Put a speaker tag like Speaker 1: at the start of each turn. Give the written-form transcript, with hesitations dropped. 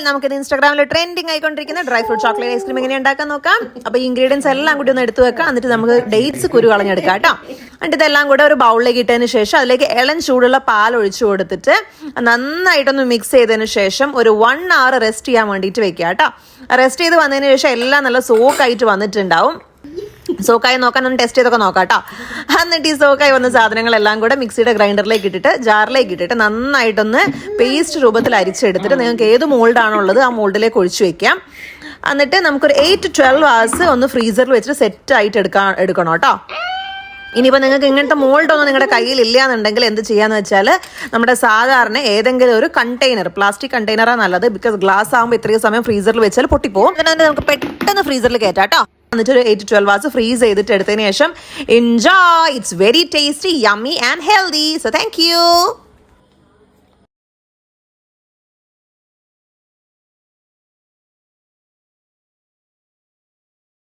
Speaker 1: നമുക്കിത് ഇൻസ്റ്റാഗ്രാമിൽ ട്രെൻഡിങ് ആയിക്കൊണ്ടിരിക്കുന്ന ഡ്രൈ ഫ്രൂട്ട് ചോക്ലേറ്റ് ഐസ്ക്രീം എങ്ങനെ ഉണ്ടാക്കാൻ നോക്കാം. അപ്പോൾ ഇൻഗ്രീഡിയൻസ് എല്ലാം കൂടി ഒന്ന് എടുത്തു വെക്കാം. എന്നിട്ട് നമുക്ക് ഡേറ്റ്സ് കുരു കളഞ്ഞെടുക്കാം കേട്ടോ. എന്നിട്ട് ഇതെല്ലാം കൂടെ ഒരു ബൗളിലേക്ക് ഇട്ടതിന് ശേഷം അതിലേക്ക് ഇളം ചൂടുള്ള പാൽ ഒഴിച്ചു കൊടുത്തിട്ട് നന്നായിട്ടൊന്ന് മിക്സ് ചെയ്തതിന് ശേഷം ഒരു 1 hour റെസ്റ്റ് ചെയ്യാൻ വേണ്ടിയിട്ട് വെക്കുക കേട്ടോ. റെസ്റ്റ് ചെയ്ത് വന്നതിന് ശേഷം എല്ലാം നല്ല സോക്കായിട്ട് വന്നിട്ടുണ്ടാവും. സോക്കായി നോക്കാൻ ഒന്ന് ടെസ്റ്റ് ചെയ്തൊക്കെ നോക്കാം കേട്ടോ. എന്നിട്ട് ഈ സോക്കായി വന്ന സാധനങ്ങളെല്ലാം കൂടെ മിക്സിയുടെ ഗ്രൈൻഡറിലേക്ക് ഇട്ടിട്ട് ജാറിലേക്ക് ഇട്ടിട്ട് നന്നായിട്ടൊന്ന് പേസ്റ്റ് രൂപത്തിൽ അരിച്ചെടുത്തിട്ട് നിങ്ങൾക്ക് ഏത് മോൾഡാണോ ഉള്ളത് ആ മോൾഡിലേക്ക് ഒഴിച്ചു വെക്കാം. എന്നിട്ട് നമുക്കൊരു 8 to 12 hours ഒന്ന് ഫ്രീസറിൽ വെച്ചിട്ട് സെറ്റ് ആയിട്ട് എടുക്കണം കേട്ടോ. ഇനിയിപ്പോൾ നിങ്ങൾക്ക് ഇങ്ങനത്തെ മോൾഡൊന്നും നിങ്ങളുടെ കയ്യിൽ ഇല്ല എന്നുണ്ടെങ്കിൽ എന്ത് ചെയ്യാന്ന് വെച്ചാൽ നമ്മുടെ സാധാരണ ഏതെങ്കിലും ഒരു കണ്ടെയ്നർ, പ്ലാസ്റ്റിക് കണ്ടെയ്നറാണ് നല്ലത്. ബിക്കോസ് ഗ്ലാസ് ആകുമ്പോൾ ഇത്രയും സമയം ഫ്രീസറിൽ വെച്ചാൽ പൊട്ടിപ്പോകും. അതിനെ നമുക്ക് പെട്ടെന്ന് ഫ്രീസറിൽ കയറ്റാം കേട്ടോ. എന്നിട്ട് ഒരു 8 to 12 hours ഫ്രീസ് ചെയ്തിട്ട് എടുത്തതിന് ശേഷം enjoy. It's very tasty, yummy and healthy. So thank you.